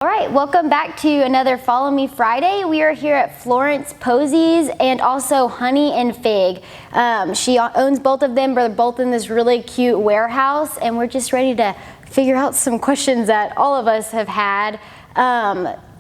All right, welcome back to another Follow Me Friday. We are here at Florence Posies and also Honey and Fig. She owns both of them, but they're both in this really cute warehouse, and we're just ready to figure out some questions that all of us have had.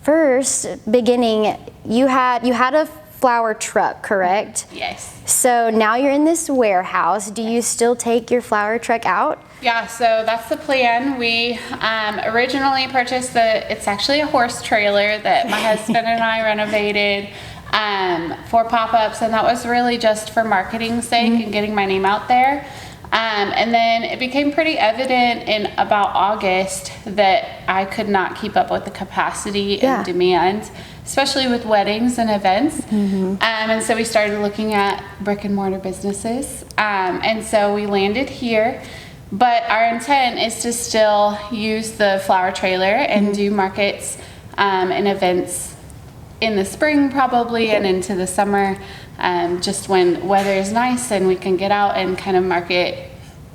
First, beginning, you had a flower truck, correct? Yes. So now you're in this warehouse. Do you still take your flower truck out? Yeah, so that's the plan. We originally purchased it's actually a horse trailer that my husband and I renovated for pop-ups, and that was really just for marketing's sake and getting my name out there. And then it became pretty evident in about August that I could not keep up with the capacity and demand, especially with weddings and events. And so we started looking at brick and mortar businesses. And so we landed here. But our intent is to still use the flower trailer and do markets and events in the spring probably and into the summer, just when weather is nice and we can get out and kind of market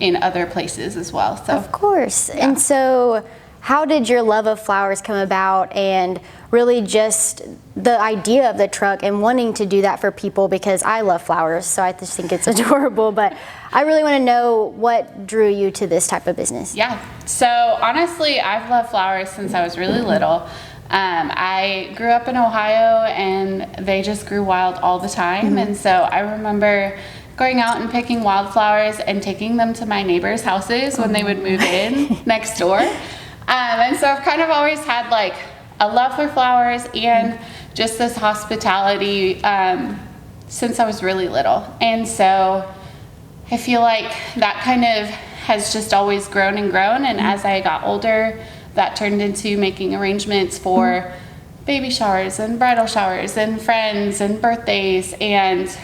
in other places as well. So of course. Yeah. And so how did your love of flowers come about, and really just the idea of the truck and wanting to do that for people? Because I love flowers, so I just think it's adorable, but I really want to know what drew you to this type of business. Yeah, so honestly, I've loved flowers since I was really little. I grew up in Ohio, and they just grew wild all the time, and so I remember going out and picking wildflowers and taking them to my neighbors' houses when they would move in next door. And so I've kind of always had like a love for flowers and just this hospitality since I was really little. And so I feel like that kind of has just always grown and grown. And as I got older, that turned into making arrangements for baby showers and bridal showers and friends and birthdays. And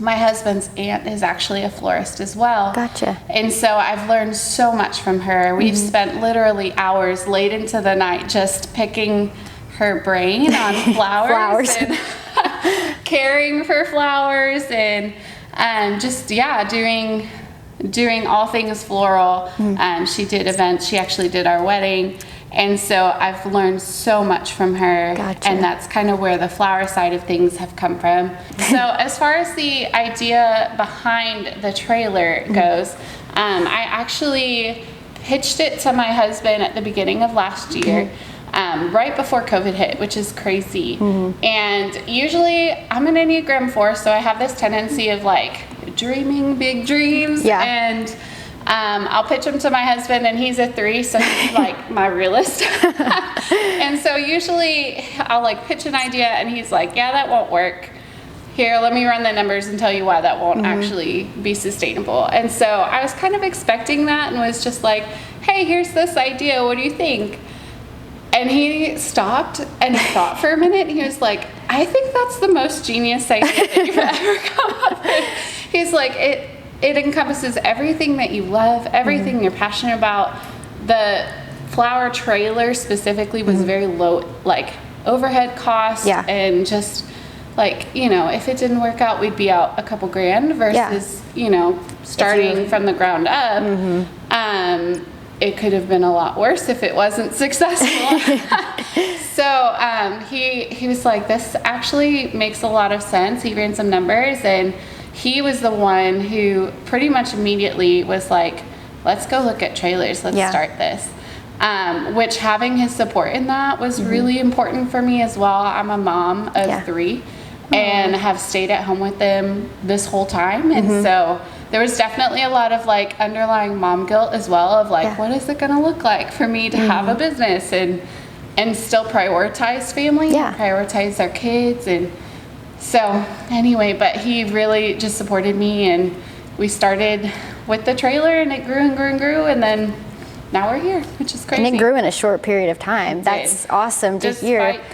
my husband's aunt is actually a florist as well. Gotcha. And so I've learned so much from her. We've spent literally hours late into the night just picking her brain on flowers. And caring for flowers and just, doing all things floral. She did events. She actually did our wedding. And so I've learned so much from her. Gotcha. And that's kind of where the flower side of things have come from. So as far as the idea behind the trailer goes, I actually pitched it to my husband at the beginning of last year, right before COVID hit, which is crazy. And usually I'm an Enneagram 4, so I have this tendency of like dreaming big dreams. And I'll pitch them to my husband, and he's a 3, so he's like my realist. And so usually I'll like pitch an idea, and he's like, yeah, that won't work. Here, let me run the numbers and tell you why that won't actually be sustainable. And so I was kind of expecting that and was just like, hey, here's this idea. What do you think? And he stopped and thought for a minute, and he was like, I think that's the most genius idea that you've ever come up with. He's like, it encompasses everything that you love, everything you're passionate about. The flower trailer specifically was very low, like overhead costs, and just like, if it didn't work out, we'd be out a couple grand versus, starting from the ground up. It could have been a lot worse if it wasn't successful. So he was like, this actually makes a lot of sense. He ran some numbers, and he was the one who pretty much immediately was like, let's go look at trailers. Let's start this. Which having his support in that was really important for me as well. I'm a mom of 3 and have stayed at home with them this whole time. And so there was definitely a lot of like underlying mom guilt as well of like, what is it going to look like for me to have a business and still prioritize family, and prioritize our kids. And so anyway, but he really just supported me, and we started with the trailer, and it grew and grew and grew, and then now we're here, which is crazy. And it grew in a short period of time. That's awesome to hear. Despite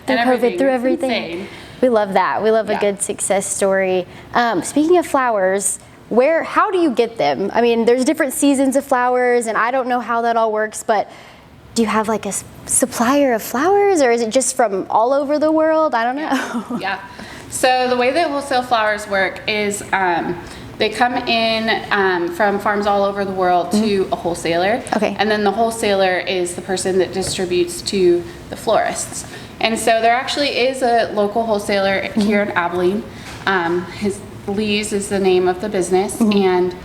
COVID through everything. Insane. We love that. We love a good success story. Speaking of flowers, how do you get them? I mean, there's different seasons of flowers, and I don't know how that all works, but do you have like a supplier of flowers, or is it just from all over the world? I don't know. So the way that wholesale flowers work is they come in from farms all over the world to a wholesaler. Okay. And then the wholesaler is the person that distributes to the florists. And so there actually is a local wholesaler here in Abilene. Lee's is the name of the business. And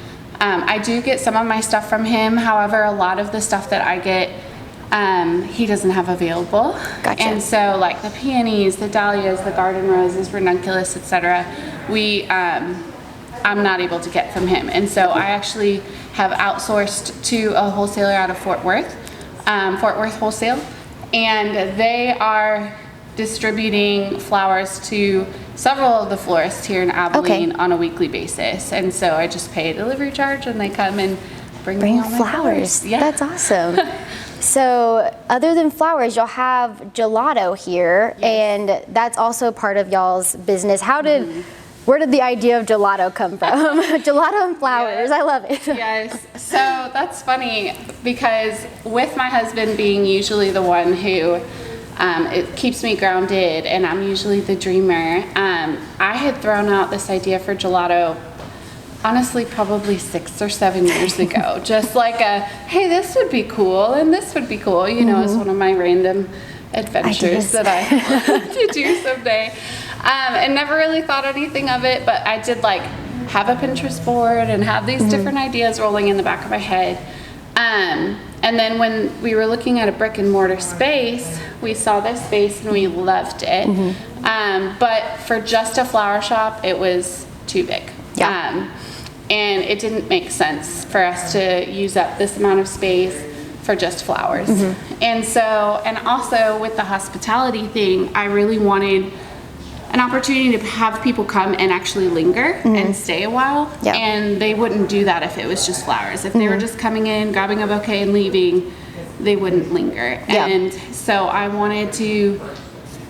I do get some of my stuff from him. However, a lot of the stuff that I get, he doesn't have available. Gotcha. And so like the peonies, the dahlias, the garden roses, ranunculus, etc., I'm not able to get from him. And so I actually have outsourced to a wholesaler out of Fort Worth Wholesale, and they are distributing flowers to several of the florists here in Abilene on a weekly basis. And so I just pay a delivery charge and they come and bring me all my flowers. Yeah. That's awesome. So other than flowers, y'all have gelato here, and that's also part of y'all's business. Where did the idea of gelato come from? Gelato and flowers, I love it. Yes, so that's funny because with my husband being usually the one who it keeps me grounded, and I'm usually the dreamer, I had thrown out this idea for gelato honestly probably 6 or 7 years ago. Just like hey, this would be cool and this would be cool, you know, it's one of my random adventures that I want to do someday. And never really thought anything of it, but I did like have a Pinterest board and have these different ideas rolling in the back of my head. And then when we were looking at a brick and mortar space, we saw this space and we loved it. But for just a flower shop, it was too big. Yeah. And it didn't make sense for us to use up this amount of space for just flowers. And so, and also with the hospitality thing, I really wanted an opportunity to have people come and actually linger and stay a while. And they wouldn't do that if it was just flowers. If they were just coming in, grabbing a bouquet and leaving, they wouldn't linger. And so I wanted to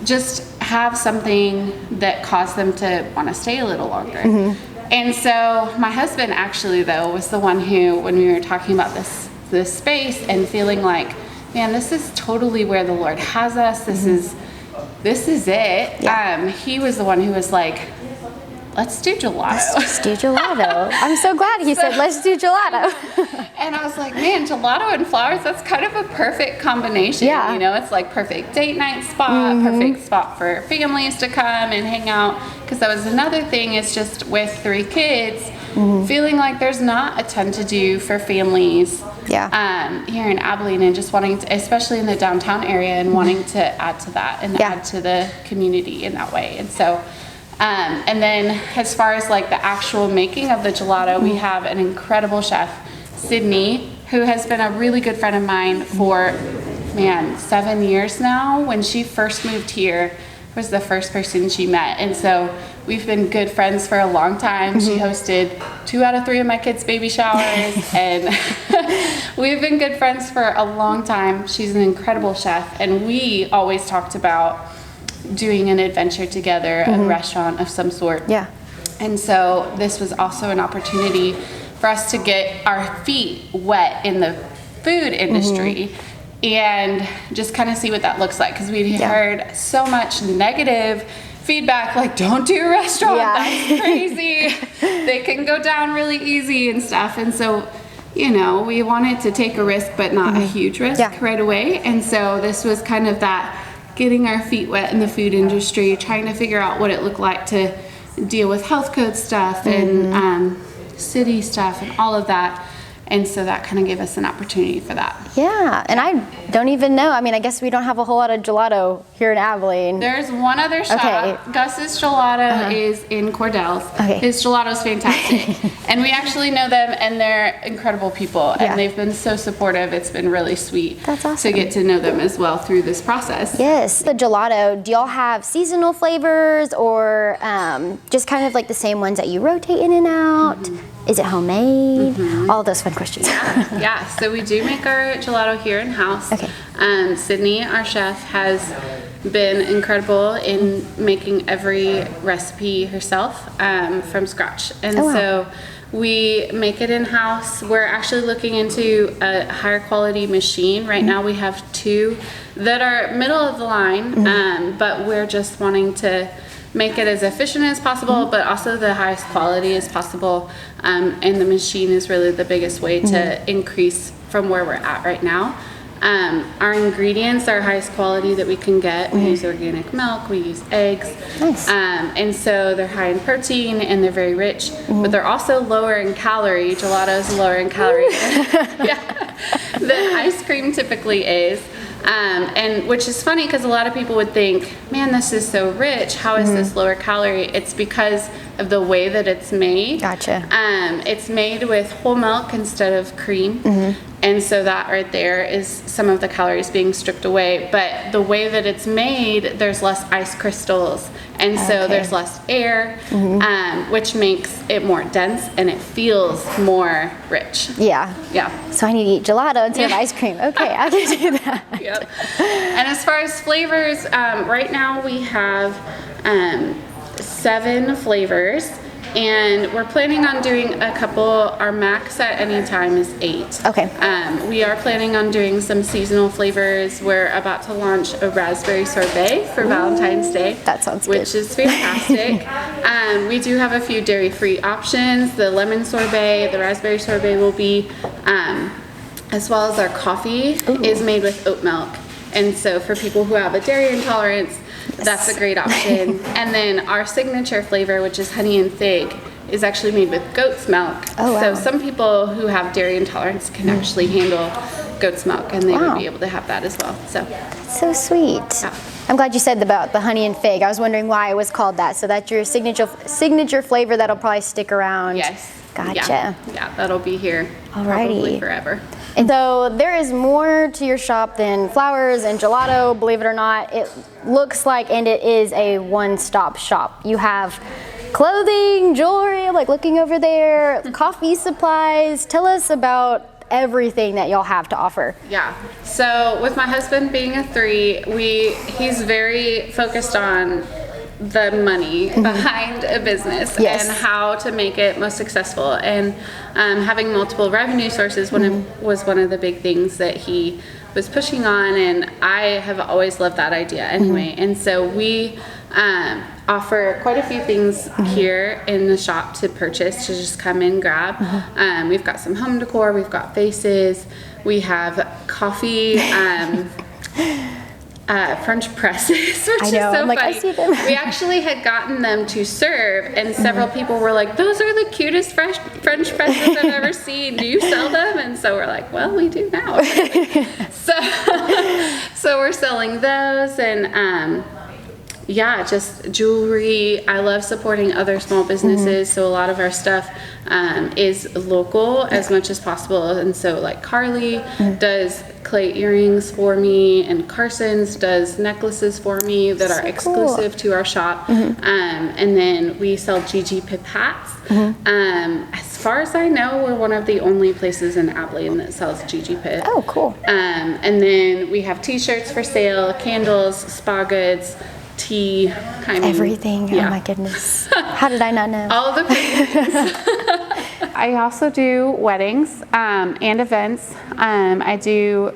just have something that caused them to want to stay a little longer. And so my husband actually though was the one who, when we were talking about this space and feeling like, man, this is totally where the Lord has us. This is it. He was the one who was like, let's do gelato. Let's just do gelato. I'm so glad he said, let's do gelato. And I was like, man, gelato and flowers, that's kind of a perfect combination. Yeah. You know, it's like perfect date night spot, perfect spot for families to come and hang out. Because that was another thing, is just with 3 kids, feeling like there's not a ton to do for families here in Abilene, and just wanting to, especially in the downtown area, and wanting to add to that and add to the community in that way. And so, and then as far as like the actual making of the gelato, we have an incredible chef, Sydney, who has been a really good friend of mine for, 7 years now. When she first moved here, was the first person she met. And so we've been good friends for a long time. She hosted 2 out of 3 of my kids' baby showers, and we've been good friends for a long time. She's an incredible chef, and we always talked about doing an adventure together, a restaurant of some sort. And so this was also an opportunity for us to get our feet wet in the food industry and just kind of see what that looks like, because we heard so much negative feedback, like, don't do a restaurant, that's crazy, they can go down really easy and stuff. And so, you know, we wanted to take a risk, but not a huge risk right away. And so this was kind of that, getting our feet wet in the food industry, trying to figure out what it looked like to deal with health code stuff and city stuff and all of that. And so that kind of gave us an opportunity for that. Yeah, and I don't even know. I mean, I guess we don't have a whole lot of gelato here in Abilene. There's one other shop. Gus's Gelato is in Cordell's. His gelato's fantastic. And we actually know them, and they're incredible people. And they've been so supportive. It's been really sweet to get to know them as well through this process. Yes. The gelato, do y'all have seasonal flavors, or just kind of like the same ones that you rotate in and out? Is it homemade? All those fun questions. Yeah, so we do make our gelato here in-house. Sydney, our chef, has been incredible in making every recipe herself from scratch. And so we make it in-house. We're actually looking into a higher quality machine. Right now we have 2 that are middle of the line, but we're just wanting to make it as efficient as possible, but also the highest quality as possible. And the machine is really the biggest way to increase from where we're at right now. Our ingredients are highest quality that we can get. We use organic milk, we use eggs, Nice. and so they're high in protein and they're very rich, but they're also lower in calorie. Gelato is lower in calorie than ice cream typically is. And which is funny because a lot of people would think, man, this is so rich. How is this lower calorie? It's because of the way that it's made. Gotcha. It's made with whole milk instead of cream. And so that right there is some of the calories being stripped away. But the way that it's made, there's less ice crystals. And so there's less air, which makes it more dense and it feels more rich. Yeah. Yeah. So I need to eat gelato instead of ice cream. Okay, I can do that. Yep. And as far as flavors, right now we have 7 flavors. And we're planning on doing a couple. Our max at any time is 8. Okay. We are planning on doing some seasonal flavors. We're about to launch a raspberry sorbet for Valentine's Day. That sounds good. Which is fantastic. We do have a few dairy-free options. The lemon sorbet, the raspberry sorbet will be, as well as our coffee is made with oat milk. And so for people who have a dairy intolerance, that's a great option. And then our signature flavor, which is honey and fig, is actually made with goat's milk. Oh, wow. So some people who have dairy intolerance can actually handle goat's milk, and they would be able to have that as well. So So sweet. Yeah. I'm glad you said about the honey and fig. I was wondering why it was called that. So that's your signature flavor that'll probably stick around. yes. Gotcha. Yeah, that'll be here Alrighty. probably forever. And so there is more to your shop than flowers and gelato, believe it or not. It looks like, and it is a one-stop shop. You have clothing, jewelry, like looking over there, coffee supplies. Tell us about everything that y'all have to offer. Yeah. So with my husband being a 3, he's very focused on the money behind a business Yes. and how to make it most successful, and having multiple revenue sources was one of the big things that he was pushing on, and I have always loved that idea anyway. And so we offer quite a few things here in the shop to purchase, to just come and grab. We've got some home decor, we've got vases, we have coffee, French presses, which I know, is so I'm like, funny. I see them. We actually had gotten them to serve, and several people were like, those are the cutest French presses I've ever seen. Do you sell them? And so we're like, well, we do now. So we're selling those, and yeah, just jewelry. I love supporting other small businesses, so a lot of our stuff is local as much as possible. And so like Carly does clay earrings for me, and Carson's does necklaces for me that are exclusive to our shop. And then we sell GG Pip hats. As far as I know, we're one of the only places in Abilene that sells GG Pip. Oh, cool. And then we have t-shirts for sale, candles, spa goods, tea, I mean, Everything. yeah. Oh my goodness. How did I not know? All the things. I also do weddings and events. I do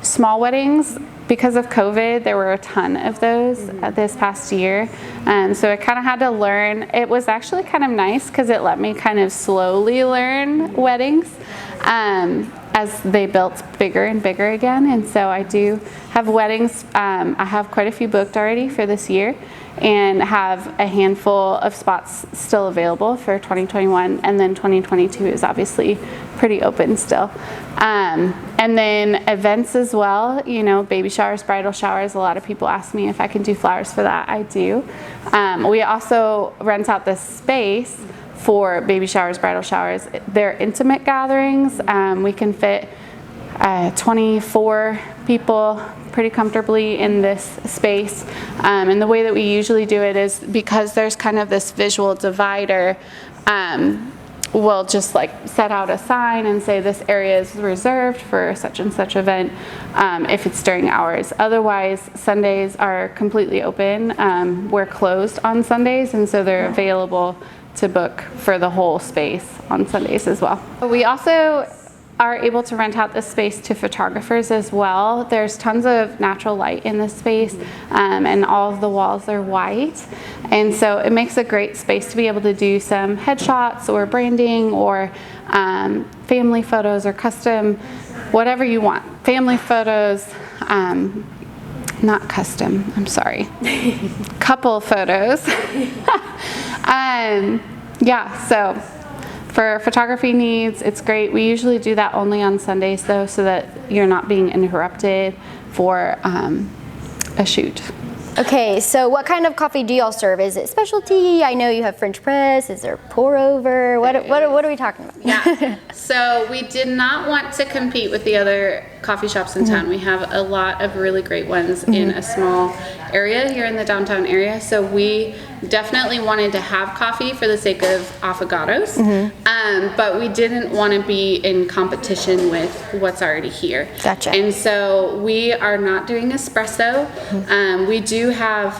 small weddings. Because of COVID, there were a ton of those this past year. So I kind of had to learn. It was actually kind of nice because it let me kind of slowly learn weddings as they built bigger and bigger again. And so I do have weddings. I have quite a few booked already for this year, and have a handful of spots still available for 2021, and then 2022 is obviously pretty open still. And then events as well, you know, baby showers, bridal showers. A lot of people ask me if I can do flowers for that. I do. We also rent out this space for baby showers, bridal showers. They're intimate gatherings. We can fit 24 people pretty comfortably in this space. And the way that we usually do it is, because there's kind of this visual divider, we'll just like set out a sign and say this area is reserved for such and such event if it's during hours. Otherwise, Sundays are completely open. We're closed on Sundays, and so they're available to book for the whole space on Sundays as well. We also are able to rent out this space to photographers as well. There's tons of natural light in this space, and all of the walls are white. And so it makes a great space to be able to do some headshots or branding or family photos or custom, whatever you want. Family photos, not custom, I'm sorry. Couple photos. Yeah, so for photography needs, it's great. We usually do that only on Sundays though, so that you're not being interrupted for a shoot. Okay, so what kind of coffee do y'all serve? Is it specialty? I know you have French press. Is there pour over? What are we talking about? Yeah, so we did not want to compete with the other coffee shops in town. We have a lot of really great ones in a small area here in the downtown area. So we definitely wanted to have coffee for the sake of affogatos, but we didn't want to be in competition with what's already here. Gotcha. And so we are not doing espresso. We do have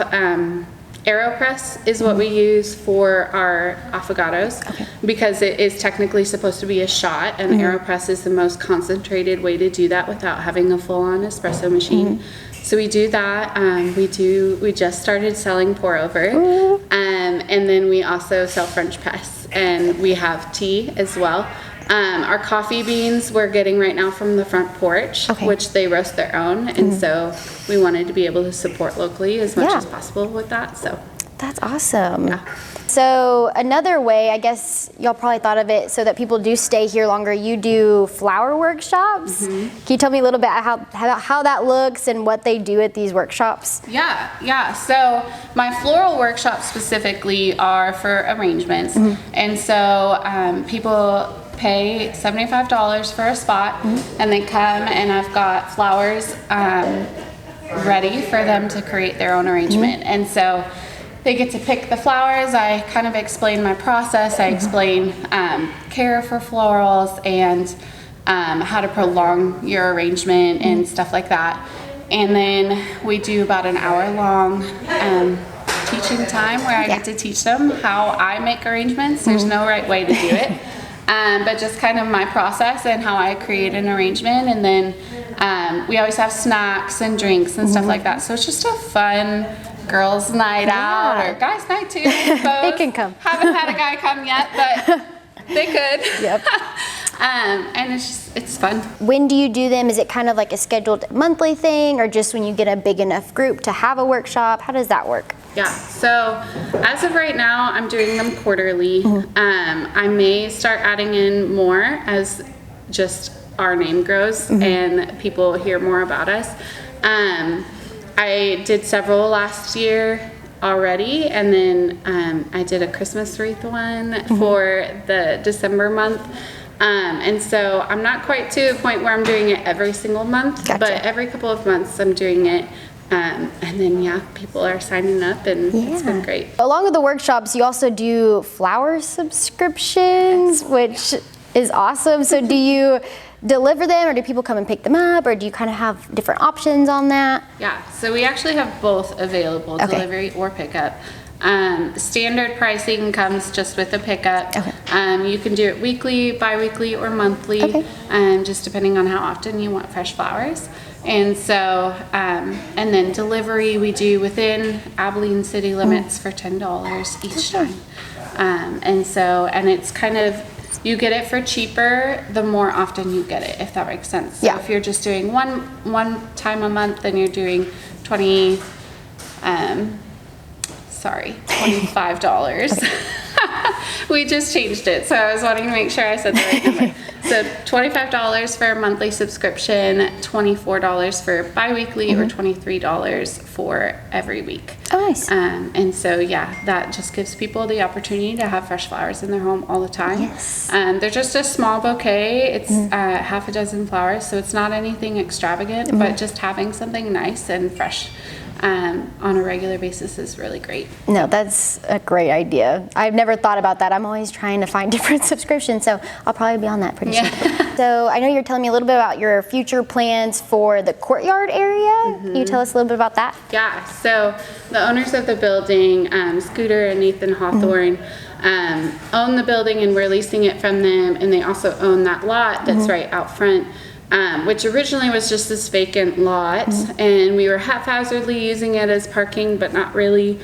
AeroPress is what we use for our affogatos, because it is technically supposed to be a shot, and AeroPress is the most concentrated way to do that without having a full-on espresso machine. So we do that. We just started selling pour over, and then we also sell French press, and we have tea as well. Our coffee beans we're getting right now from the front porch, which they roast their own, and so we wanted to be able to support locally as much as possible with that. So that's awesome. Yeah. So another way, I guess y'all probably thought of it so that people do stay here longer, you do flower workshops. Can you tell me a little bit how that looks and what they do at these workshops? Yeah. So my floral workshops specifically are for arrangements, and so people pay $75 for a spot, and they come, and I've got flowers ready for them to create their own arrangement. And so they get to pick the flowers. I kind of explain my process. I explain care for florals and how to prolong your arrangement and stuff like that. And then we do about an hour-long teaching time where I get to teach them how I make arrangements. There's no right way to do it. But just kind of my process and how I create an arrangement. And then we always have snacks and drinks and stuff like that. So it's just a fun girls' night out, or guys' night too. They can come. Haven't had a guy come yet, but they could. Yep. And it's fun. When do you do them? Is it kind of like a scheduled monthly thing, or just when you get a big enough group to have a workshop? How does that work? Yeah, so as of right now, I'm doing them quarterly. I may start adding in more as just our name grows and people hear more about us. I did several last year already, and then I did a Christmas wreath one for the December month. And so I'm not quite to a point where I'm doing it every single month, but every couple of months I'm doing it. And then, people are signing up, and it's been great. Along with the workshops, you also do flower subscriptions, which is awesome. So do you deliver them, or do people come and pick them up, or do you kind of have different options on that? Yeah, so we actually have both available, delivery or pickup. Standard pricing comes just with a pickup. You can do it weekly, bi-weekly, or monthly, just depending on how often you want fresh flowers. And so, and then delivery we do within Abilene city limits for $10 each time. And so, and it's kind of, you get it for cheaper the more often you get it, if that makes sense. So if you're just doing one time a month, then you're doing $25. We just changed it, so I was wanting to make sure I said the right number. So $25 for a monthly subscription, $24 for bi-weekly, or $23 for every week. Oh, nice. And so, that just gives people the opportunity to have fresh flowers in their home all the time. Yes. They're just a small bouquet. It's half a dozen flowers, so it's not anything extravagant, but just having something nice and fresh on a regular basis is really great. No, that's a great idea. I've never thought about that. I'm always trying to find different subscriptions, so I'll probably be on that pretty Yeah. So I know you're telling me a little bit about your future plans for the courtyard area. Can you tell us a little bit about that? Yeah, so the owners of the building, Scooter and Nathan Hawthorne, own the building and we're leasing it from them, and they also own that lot that's right out front, which originally was just this vacant lot, and we were haphazardly using it as parking, but not really.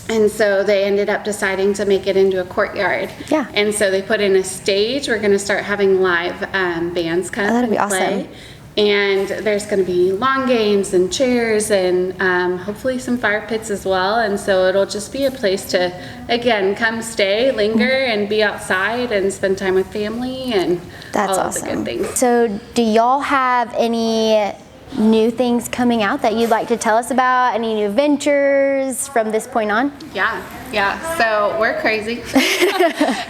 And so they ended up deciding to make it into a courtyard. Yeah. And so they put in a stage. We're going to start having live bands come that'd be and play. awesome. And there's going to be lawn games and chairs and hopefully some fire pits as well. And so it'll just be a place to, again, come stay, linger, and be outside and spend time with family and That's all awesome. of the good things. So do y'all have any new things coming out that you'd like to tell us about? Any new ventures from this point on? Yeah. So we're crazy.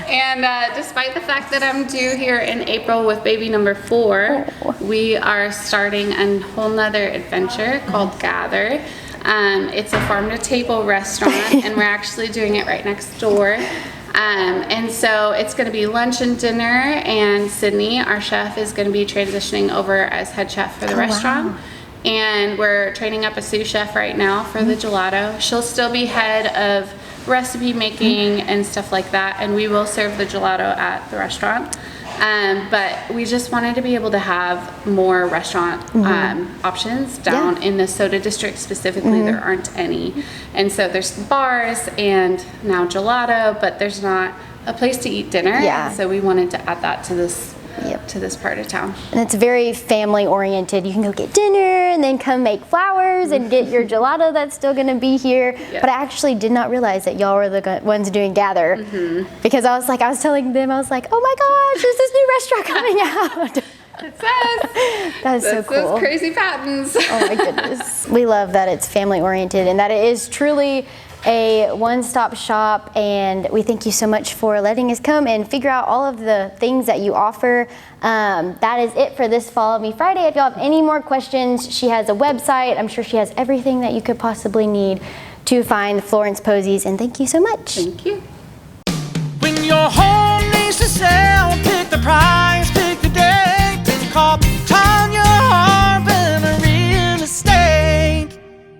And despite the fact that I'm due here in April with baby number 4, we are starting a whole nother adventure called Gather. It's a farm-to-table restaurant, and we're actually doing it right next door. And so it's going to be lunch and dinner, and Sydney, our chef, is going to be transitioning over as head chef for the restaurant. Wow. And we're training up a sous chef right now for the gelato. She'll still be head of recipe making and stuff like that, and we will serve the gelato at the restaurant. But we just wanted to be able to have more restaurant options down in the soda district specifically. There aren't any, and so there's bars and now gelato, but there's not a place to eat dinner. Yeah. So we wanted to add that to this to this part of town. And it's very family oriented. You can go get dinner and then come make flowers and get your gelato that's still going to be here. Yes. But I actually did not realize that y'all were the ones doing Gather, because I was telling them, I was like, oh my gosh, there's this new restaurant coming out. It says That is so this is cool. Crazy Pattens. Oh my goodness. We love that it's family oriented and that it is truly a one-stop shop, and we thank you so much for letting us come and figure out all of the things that you offer. That is it for this Follow Me Friday. If y'all have any more questions, she has a website. I'm sure she has everything that you could possibly need to find Florence Posies, and thank you so much. Thank you. When your home needs to sell, pick the price.